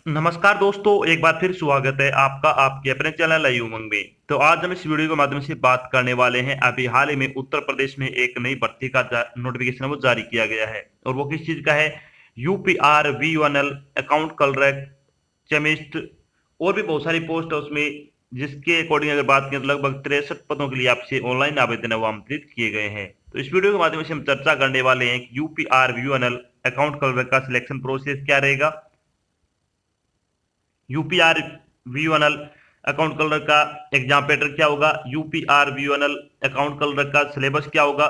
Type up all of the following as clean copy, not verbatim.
नमस्कार दोस्तों, एक बार फिर स्वागत है आपका आपके अपने चैनल लाइव उमंग में। तो आज हम इस वीडियो के माध्यम से बात करने वाले हैं। अभी हाल ही में उत्तर प्रदेश में एक नई भर्ती का नोटिफिकेशन वो जारी किया गया है और वो किस चीज का है? UPR VUNL account clerk, chemist और भी बहुत सारी पोस्ट है उसमें, जिसके अकॉर्डिंग अगर बात करें तो लगभग 63 पदों के लिए आपसे ऑनलाइन आवेदन है वो आमंत्रित किए गए हैं। तो इस वीडियो के माध्यम से हम चर्चा करने वाले हैं कि यूपीआर वीयूएनएल अकाउंट क्लर्क का सिलेक्शन प्रोसेस क्या रहेगा, यूपीआर वीयूएनएल अकाउंट कलर का एग्जाम पैटर्न क्या होगा, यूपीआर वीयूएनएल अकाउंट कलर का सिलेबस क्या होगा,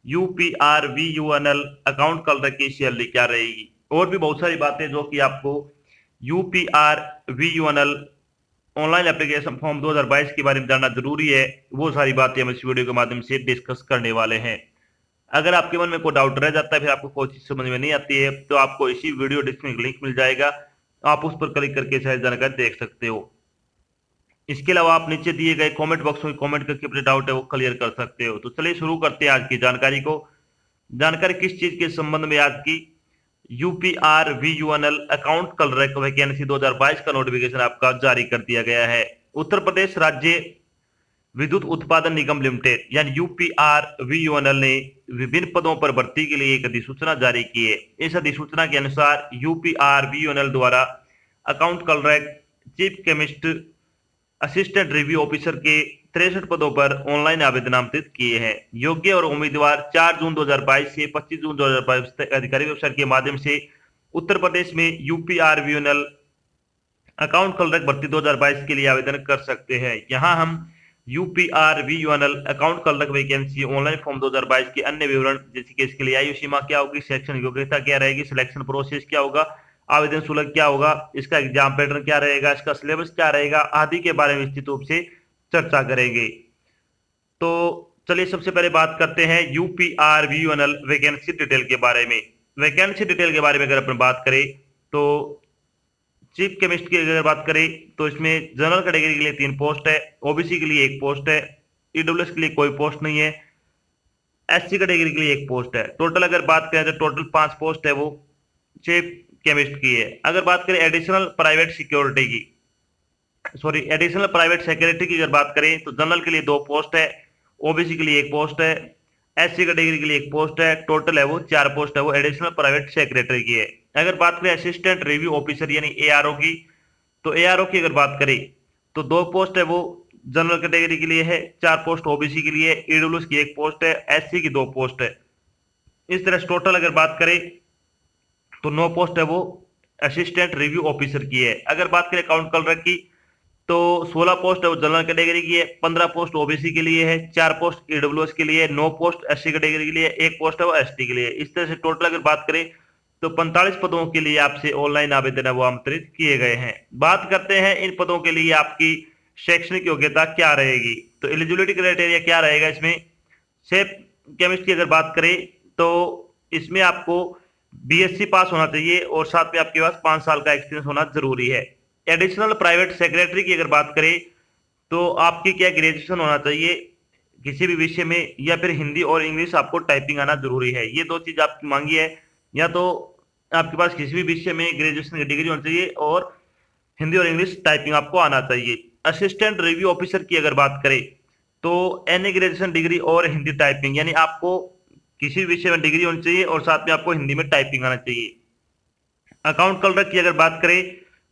यूपीआर वीयूएनएल अकाउंट कलर की सैलरी क्या रहेगी, और भी बहुत सारी बातें जो कि आपको यूपीआर वीयूएनएल ऑनलाइन एप्लीकेशन फॉर्म 2022 के बारे में जानना जरूरी है। वो सारी बातें हम इस वीडियो के माध्यम से डिस्कस करने वाले हैं। अगर आपके मन में कोई डाउट रह जाता है, फिर आपको कोई चीज समझ में नहीं आती है, तो आपको इसी वीडियो डिस्क्रिप्शन में लिंक मिल जाएगा, आप उस पर क्लिक करके सारी जानकारी देख सकते हो। इसके अलावा आप नीचे दिए गए कमेंट बॉक्स में कमेंट करके अपने डाउट है वो क्लियर कर सकते हो। तो चलिए शुरू करते हैं आज की जानकारी को। जानकारी किस चीज के संबंध में आज की? UPR VUNL account clerk vacancy 2022 का नोटिफिकेशन आपका जारी कर दिया गया है। उत्तर प्रदेश राज्य विद्युत उत्पादन निगम लिमिटेड यानी यूपीआर वीयूएनएल ने विभिन्न पदों पर भर्ती के लिए एक अधिसूचना जारी की है। इस अधिसूचना के अनुसार यूपीआर वीयूएनएल द्वारा account clerk, chief chemist, assistant review officer के 63 पदों पर ऑनलाइन आवेदन आमंत्रित किए हैं। योग्य और उम्मीदवार 4 जून 2022 से 25 जून 2022 तक अधिकारी वेबसाइट के माध्यम से उत्तर प्रदेश में यूपीआर वीयूएनएल अकाउंट क्लर्क भर्ती 2022 के लिए आवेदन कर सकते हैं। यहाँ हम UPR VUNL account clerk vacancy online form 2022 के अन्य विवरण, जैसे कि इसके लिए आयु सीमा क्या होगी, शैक्षणिक योग्यता क्या रहेगी, सिलेक्शन प्रोसेस क्या होगा, आवेदन शुल्क क्या होगा, इसका एग्जाम पैटर्न क्या रहेगा, इसका सिलेबस क्या रहेगा आदि के बारे में विस्तृत रूप से चर्चा करेंगे। तो चलिए सबसे पहले बात करते हैं यूपीआर वीयूएनएल वैकेंसी डिटेल के बारे में। वैकेंसी डिटेल के बारे में अगर अपन बात करें तो चीफ केमिस्ट की अगर बात करें तो इसमें जनरल कैटेगरी के लिए 3 पोस्ट है, ओबीसी के लिए 1 पोस्ट है, ईडब्ल्यूएस के लिए कोई पोस्ट नहीं है, एससी कैटेगरी के लिए 1 पोस्ट है। टोटल अगर बात करें तो टोटल 5 पोस्ट है वो चीफ केमिस्ट की है। अगर बात करें एडिशनल प्राइवेट सिक्योरिटी की, सॉरी एडिशनल प्राइवेट सेक्रेटरी की अगर बात करें तो जनरल के लिए 2 पोस्ट है, ओबीसी के लिए 1 पोस्ट है, एससी कैटेगरी के लिए 1 पोस्ट है। टोटल है वो 4 पोस्ट है वो एडिशनल प्राइवेट सेक्रेटरी की है। अगर बात करें असिस्टेंट रिव्यू ऑफिसर यानी एआरओ की, तो एआरओ की अगर बात करें तो 2 पोस्ट है वो जनरल कैटेगरी के लिए है, 4 पोस्ट ओबीसी के लिए, ईडब्ल्यूएस की 1 पोस्ट है, एससी की 2 पोस्ट है। इस तरह टोटल अगर बात करें तो 9 पोस्ट है वो असिस्टेंट रिव्यू ऑफिसर की है। अगर बात करें अकाउंट क्लर्क की तो 16 पोस्ट है वो जनरल कैटेगरी की है, 15 पोस्ट ओबीसी के लिए है, 4 पोस्ट ईडब्ल्यूएस के लिए, 9 पोस्ट एससी कैटेगरी के लिए, 1 पोस्ट है वो एसटी के लिए। इस तरह से टोटल अगर बात करें तो 45 पदों के लिए आपसे ऑनलाइन आवेदन है वो आमंत्रित किए गए हैं। बात करते हैं इन पदों के लिए आपकी शैक्षणिक योग्यता क्या रहेगी। तो एलिजिबिलिटी क्राइटेरिया क्या रहेगा इसमें? सेफ केमिस्ट्री की अगर बात करें तो इसमें आपको बीएससी पास होना चाहिए और साथ में आपके पास 5 साल का एक्सपीरियंस होना जरूरी है। एडिशनल प्राइवेट सेक्रेटरी की अगर बात करें तो आपकी क्या ग्रेजुएशन होना चाहिए किसी भी विषय में, या फिर हिंदी और इंग्लिश आपको टाइपिंग आना जरूरी है। ये 2 चीज आपकी मांगी है, या तो आपके पास किसी भी विषय में ग्रेजुएशन की डिग्री होनी चाहिए और हिंदी और इंग्लिश टाइपिंग आपको आना चाहिए। असिस्टेंट रिव्यू ऑफिसर की अगर बात करें तो एनी ग्रेजुएशन डिग्री और हिंदी टाइपिंग, यानी आपको किसी विषय में डिग्री होनी चाहिए और साथ में आपको हिंदी में टाइपिंग आना चाहिए। अकाउंट क्लर्क की अगर बात करें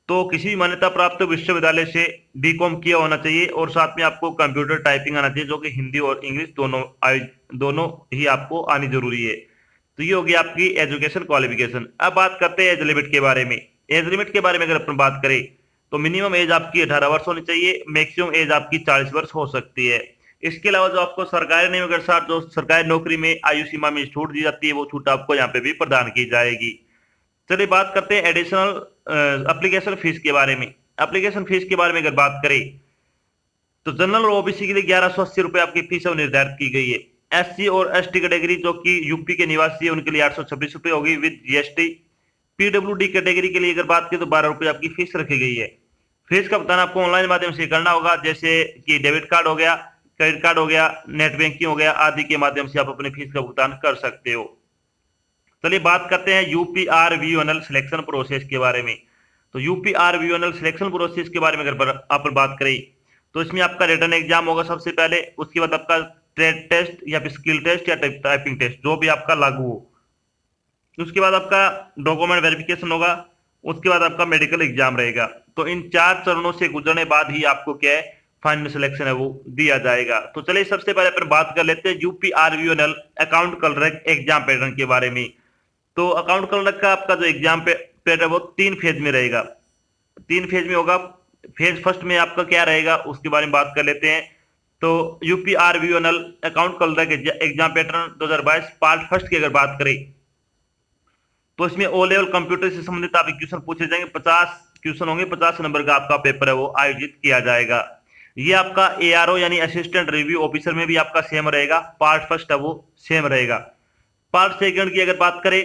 तो किसी भी मान्यता प्राप्त विश्वविद्यालय से बीकॉम किया होना चाहिए और साथ में आपको कंप्यूटर टाइपिंग आना चाहिए, जो कि हिंदी और इंग्लिश दोनों ही आपको आनी जरूरी है। तो ये होगी आपकी एजुकेशन क्वालिफिकेशन। अब बात करते हैं एज लिमिट के बारे में। एज लिमिट के बारे में अगर अपन बात करें तो मिनिमम एज आपकी 18 वर्ष होनी चाहिए, मैक्सिमम एज आपकी 40 वर्ष हो सकती है। इसके अलावा जो आपको सरकारी नियम के अनुसार जो सरकारी नौकरी में आयु सीमा में छूट दी जाती है, वो छूट आपको यहाँ पे भी प्रदान की जाएगी। चलिए बात करते हैं एडिशनल एप्लीकेशन फीस के बारे में। एप्लीकेशन फीस के बारे में अगर बात करें तो जनरल और ओबीसी के लिए 1180 रुपए आपकी फीस निर्धारित की गई है। एससी और एसटी कैटेगरी जो कि यूपी के निवासी है उनके लिए 826 रुपए होगी विद जीएसटी। पीडब्ल्यूडी कैटेगरी के लिए अगर बात करें तो 12 रुपए आपकी फीस रखी गई है। फीस का भुगतान आपको ऑनलाइन माध्यम से करना होगा, जैसे कि डेबिट कार्ड हो गया, क्रेडिट कार्ड हो गया, नेट बैंकिंग हो गया आदि के माध्यम से आप अपनी फीस का भुगतान कर सकते हो। चलिए बात करते हैं यूपीआर वीयूएनएल सिलेक्शन प्रोसेस के बारे में। तो यूपीआरवीओएनएल सिलेक्शन प्रोसेस के बारे में अगर आप बात करें तो इसमें आपका रिटन एग्जाम होगा सबसे पहले, उसके बाद आपका ट्रेड टेस्ट या फिर स्किल टेस्ट या टाइपिंग टेस्ट जो भी आपका लागू हो, उसके बाद आपका डॉक्यूमेंट वेरिफिकेशन होगा, उसके बाद आपका मेडिकल एग्जाम रहेगा। तो इन 4 चरणों से गुजरने बाद ही आपको क्या है फाइनल सिलेक्शन है वो दिया जाएगा। तो चलिए सबसे पहले अपन बात कर लेते हैं यूपीआरवीओएनएल अकाउंट क्लर्क एग्जाम पैटर्न के बारे में। तो अकाउंट क्लर्क का आपका जो एग्जाम पैटर्न वो 3 फेज में रहेगा, 3 फेज में होगा। फेज फर्स्ट में आपका क्या रहेगा उसके बारे में बात कर लेते हैं। तो UPRVONL account clerk exam pattern 2022 part first की अगर बात करें तो इसमें ओ लेवल कंप्यूटर से संबंधित आपके क्वेश्चन पूछे जाएंगे। 50 क्वेश्चन होंगे, 50 नंबर का आपका पेपर है वो आयोजित किया जाएगा। ये आपका एआरओ यानी असिस्टेंट रिव्यू ऑफिसर में भी आपका सेम रहेगा, पार्ट फर्स्ट है वो सेम रहेगा। पार्ट सेकंड की अगर बात करें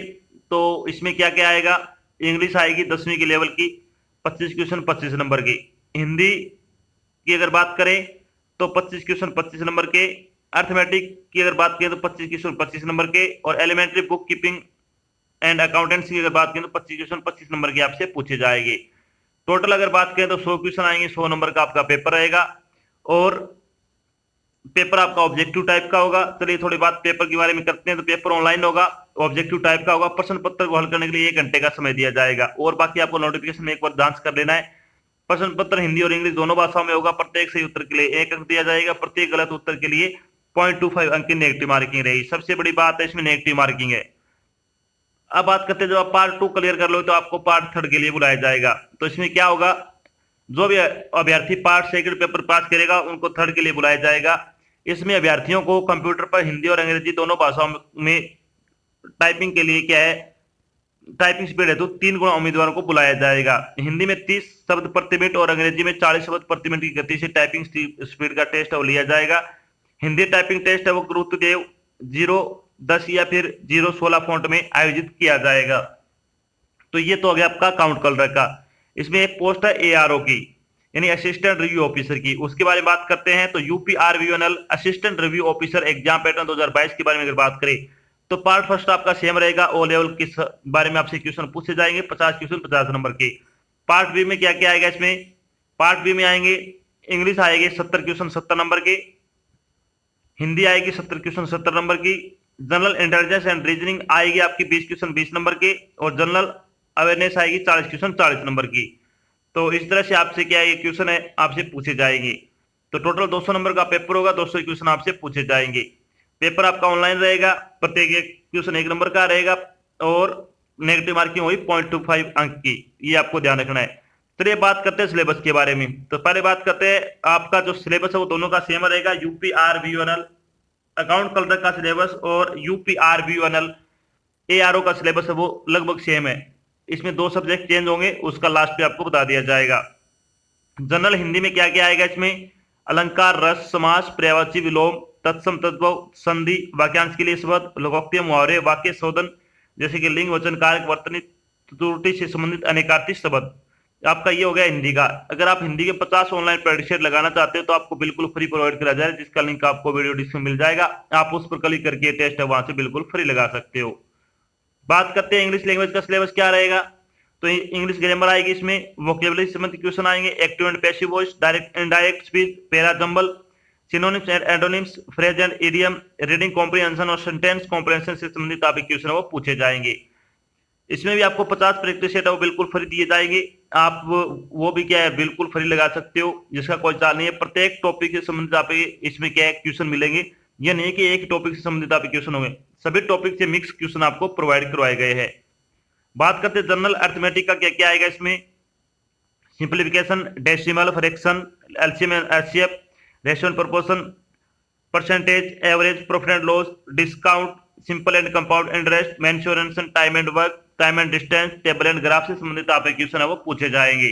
तो इसमें क्या क्या आएगा, इंग्लिश आएगी 10वीं के लेवल की 25 क्वेश्चन 25 नंबर के, हिंदी की अगर बात करें तो 25 क्वेश्चन 25 नंबर के, अर्थमेटिक की अगर बात करें तो 25 क्वेश्चन 25 नंबर के, और elementary book keeping and accountancy की अगर बात करें तो 25 क्वेश्चन 25 नंबर के आपसे पूछे जाएंगे। टोटल अगर बात करें तो 100 क्वेश्चन आएंगे, 100 नंबर का आपका पेपर रहेगा और पेपर आपका ऑब्जेक्टिव टाइप का होगा। चलिए थोड़ी बात पेपर के बारे में करते हैं। तो पेपर ऑनलाइन होगा, ऑब्जेक्टिव टाइप का होगा, प्रश्न पत्र को हल करने के लिए 1 घंटे का समय दिया जाएगा। और बाकी आपको नोटिफिकेशन में एक बार जांच कर लेना है। प्रश्न पत्र हिंदी और इंग्लिश दोनों भाषाओं में होगा। प्रत्येक सही उत्तर के लिए 1 अंक दिया जाएगा, प्रत्येक गलत उत्तर के लिए 0.25 अंक की नेगेटिव मार्किंग रहेगी। सबसे बड़ी बात है इसमें नेगेटिव मार्किंग है। अब बात करते हैं जब आप पार्ट 2 क्लियर कर लो तो आपको पार्ट 3 के लिए बुलाया जाएगा। तो इसमें क्या होगा, जो भी अभ्यर्थी पार्ट सेकंड पेपर पास करेगा उनको 3rd के लिए बुलाया जाएगा। इसमें अभ्यर्थियों को कंप्यूटर पर हिंदी और अंग्रेजी दोनों भाषाओं में टाइपिंग के लिए क्या है टाइपिंग स्पीड है तो 3 गुना उम्मीदवारों को बुलाया जाएगा। हिंदी में 30 शब्द प्रति मिनट और अंग्रेजी में 40 शब्द प्रति मिनट की गति से टाइपिंग स्पीड का टेस्ट है वो लिया जाएगा। हिंदी टाइपिंग टेस्ट है वो गुरुत्वदेव 0:10 या फिर 0:16 फॉन्ट में आयोजित किया जाएगा। तो ये तो हो गया आपका अकाउंट क्लर्क का। इसमें एक पोस्ट है एआरओ की यानी असिस्टेंट रिव्यू ऑफिसर की, उसके बारे में बात करते हैं। तो UPRVONL assistant review officer exam pattern 2022 के बारे में अगर बात करें तो पार्ट फर्स्ट आपका सेम रहेगा। ओ लेवल के बारे में आपसे क्वेश्चन पूछे जाएंगे, 50 क्वेश्चन 50 नंबर के। पार्ट बी में क्या क्या आएगा, इसमें पार्ट बी में आएंगे इंग्लिश आएगी 70 क्वेश्चन 70 नंबर के, हिंदी आएगी 70 क्वेश्चन 70 नंबर की, जनरल इंटेलिजेंस एंड रीजनिंग आएगी आपकी 20 क्वेश्चन 20 नंबर के, और जनरल अवेयरनेस आएगी 40 क्वेश्चन 40 नंबर की। तो इस तरह से आपसे क्या ये क्वेश्चन है आपसे पूछे जाएंगे। तो टोटल 200 नंबर का पेपर होगा, 200 क्वेश्चन आपसे पूछे जाएंगे। पेपर आपका ऑनलाइन रहेगा, प्रत्येक एक क्वेश्चन 1 नंबर का रहेगा और नेगेटिव मार्किंग हुई 0.25 अंक की, ये आपको ध्यान रखना है। चलिए बात करते हैं सिलेबस के बारे में। तो पहले बात करते हैं आपका जो सिलेबस है वो दोनों का सेम रहेगा। यूपीआरवीओएनएल अकाउंट क्लर्क का सिलेबस और यूपीआरवीओएनएल एआरओ का सिलेबस है वो लगभग सेम है। इसमें 2 सब्जेक्ट चेंज होंगे, उसका लास्ट पे आपको बता दिया जाएगा। जनरल हिंदी में क्या क्या आएगा, इसमें अलंकार, रस, समास, पर्यायवाची, विलोम, तत्सम, तद्भव, संधि, वाक्यांश के लिए शब्द, लोकोक्ति, मुहावरे, वाक्य शोधन जैसे कि लिंग, वचन, कारक, वर्तनी, त्रुटि से संबंधित अनेकार्थी शब्द आपका ये हो गया हिंदी का। अगर आप हिंदी के 50 ऑनलाइन परीक्षा लगाना चाहते हो तो आपको बिल्कुल फ्री प्रोवाइड करा जाए, जिसका लिंक आपको वीडियो डिस्क्रिप्शन में मिल जाएगा। आप उस पर क्लिक करके टेस्ट है वहां से बिल्कुल फ्री लगा सकते हो। बात करते हैं इंग्लिश लैंग्वेज का सिलेबस क्या रहेगा। तो इंग्लिश ग्रामर आएगी, इसमें वोकेबुलरी से संबंधित क्वेश्चन आएंगे, active and passive voice, direct indirect speech, para jumble, synonyms and antonyms, phrase and idiom, reading comprehension और सेंटेंस कॉम्प्रिहेंशन से संबंधित आपके क्वेश्चन वो पूछे जाएंगे। इसमें भी आपको 50 प्रैक्टिस सेट है वो बिल्कुल फ्री दिए जाएंगे। आप वो भी क्या है बिल्कुल फ्री लगा सकते हो, जिसका कोई चार्ज नहीं है। प्रत्येक टॉपिक से संबंधित आप इसमें क्या है क्वेश्चन मिलेंगे, ये नहीं कि एक टॉपिक से संबंधित आप क्वेश्चन होंगे, सभी टॉपिक से मिक्स क्वेश्चन आपको प्रोवाइड करवाए गए हैं। बात करते हैं जनरल अरिथमेटिक का क्या क्या आएगा, इसमें simplification, decimal, fraction, LCM and HCF, ratio and proportion, percentage, average, profit and loss, discount, simple and compound interest, mensuration, time and work, time and distance, table and graph से संबंधित आप question है वो पूछे जाएंगे।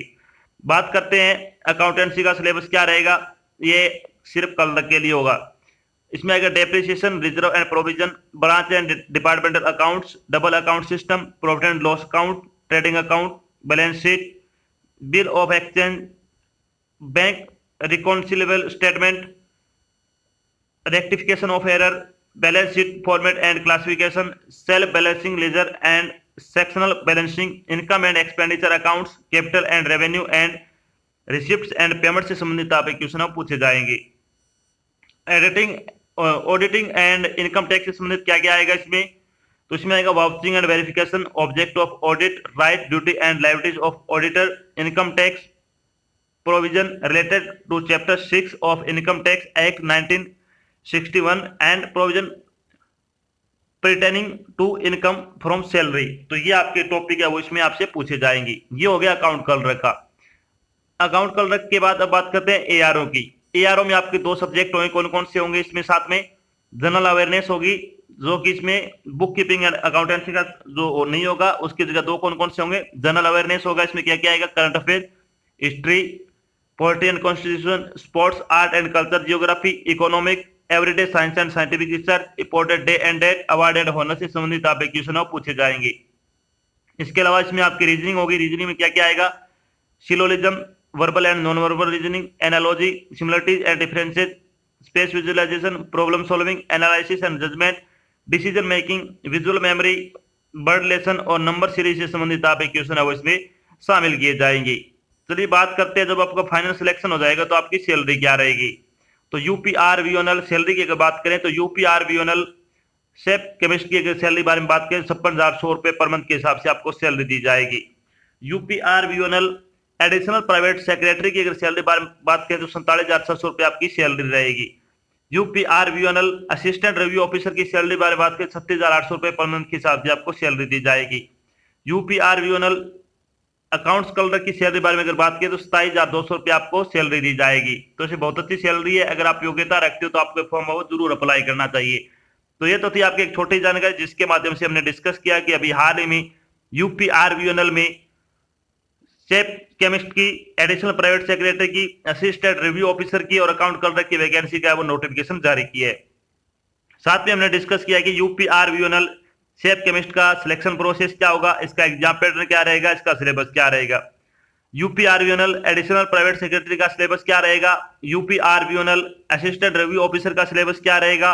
बात करते हैं अकाउंटेंसी का सिलेबस क्या रहेगा, ये सिर्फ कल तक के लिए होगा। इसमें अगर depreciation, reserve and provision, branch and departmental accounts, double account system, profit and loss account, trading account, balance sheet, bill of exchange, bank reconcilable statement, rectification of error, balance sheet format and classification, self balancing ledger and sectional balancing, income and expenditure accounts, capital and revenue and receipts and payment से संबंधित आपके question पूछे जाएंगे। Editing, auditing and income tax से संबंधित क्या क्या आएगा इसमें, तो इसमें आएगा vouching and verification, object of audit, right duty and liabilities of auditor, income tax provision related to chapter 6 of income tax act 1961 and provision pertaining to income from salary. तो ये आपके टॉपिक है वो इसमें आपसे पूछे जाएंगे। ये हो गया अकाउंट कलर का। अकाउंट कलर के बाद अब बात करते हैं एआरओ की। एआरओ में आपके दो सब्जेक्ट होंगे, कौन कौन से होंगे इसमें, साथ में जनरल अवेयरनेस होगी, जो कि इसमें बुक कीपिंग एंड अकाउंटेंसी का जो नहीं होगा उसकी जगह दो कौन कौन से होंगे, जनरल अवेयरनेस होगा, इसमें क्या क्या आएगा, current affair, history, polity and constitution, sports, art and culture, geography, economic, everyday science and scientific research, imported day and date, award and honour से संबंधित आपके क्वेश्चन पूछे जाएंगे। इसके अलावा इसमें आपकी रीजनिंग होगी। रीजनिंग में क्या क्या आएगा, syllogism, verbal and non verbal reasoning, analogy, similarities and differences, space visualisation, problem solving, analysis and judgement, decision making, visual memory, word lesson और नंबर सीरीज से संबंधित आपके क्वेश्चन है वो इसमें शामिल किए जाएंगे। चलिए बात करते हैं, जब आपका फाइनल सिलेक्शन हो जाएगा तो आपकी सैलरी क्या रहेगी। तो यूपीआरवीओनल सैलरी की अगर बात करें तो यूपीआरवीओनल सेफ केमिस्ट की अगर सैलरी बारे में बात करें 56,100 रुपए पर मंथ के हिसाब से आपको सैलरी दी जाएगी। यूपीआरवीओनल एडिशनल प्राइवेट सेक्रेटरी की अगर सैलरी बारे में बात करें तो 47,700 रुपए आपकी सैलरी रहेगी। यूपीआरवीओनल असिस्टेंट रिव्यू ऑफिसर की सैलरी बारे में बात करें 36,800 रुपए पर मंथ के हिसाब से आपको सैलरी दी जाएगी। यूपीआरवीओनल अकाउंट्स कलर की सैलरी बारे में अगर बात करें तो 27,200 रुपए आपको सैलरी दी जाएगी। तो इसे बहुत अच्छी सैलरी है, अगर आप योग्यता रखते हो तो आपको फॉर्म वो जरूर अप्लाई करना चाहिए। तो ये तो थी आपकी एक छोटी जानकारी जिसके माध्यम से हमने डिस्कस किया कि अभी हाल ही में यूपीआरवीओनल में सेफ केमिस्ट की, एडिशनल प्राइवेट सेक्रेटरी की, असिस्टेंट रिव्यू ऑफिसर की और अकाउंट कलर की वैकेंसी का वो नोटिफिकेशन जारी किया है। साथ में हमने डिस्कस किया कि यूपीआरवीओनल सेफ केमिस्ट का सिलेक्शन प्रोसेस क्या होगा, इसका एग्जाम पैटर्न क्या रहेगा, इसका सिलेबस क्या रहेगा। यूपीआरवीओनल एडिशनल प्राइवेट सेक्रेटरी का सिलेबस क्या रहेगा, यूपीआरवीओनल असिस्टेंट रिव्यू ऑफिसर का सिलेबस क्या रहेगा,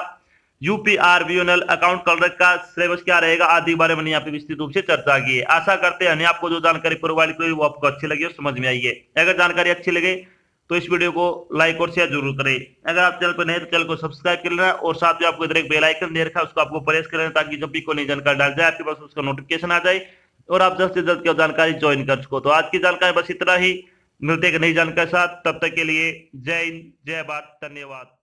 यूपीआरवीओनल अकाउंट कलर का सिलेबस क्या रहेगा, आदि बारे में आपकी विस्तृत रूप से चर्चा की है। आशा करते हैं आपको जो जानकारी प्रोवाइड करी वो आपको अच्छी लगी और समझ में आई है। अगर जानकारी अच्छी लगे तो इस वीडियो को लाइक और शेयर जरूर करें। अगर आप चैनल पर नए तो चैनल को सब्सक्राइब कर लेना और साथ में आपको इधर एक बेल आइकन दे रखा है उसको आपको प्रेस कर लेना ताकि जब भी कोई नई जानकारी डाल जाए आपके पास उसका नोटिफिकेशन आ जाए और आप जल्द से जल्द की जानकारी ज्वाइन कर सको। तो आज की जानकारी बस इतना ही, मिलते हैं नई जानकारी के साथ, तब तक के लिए जय हिंद, जय भारत, धन्यवाद।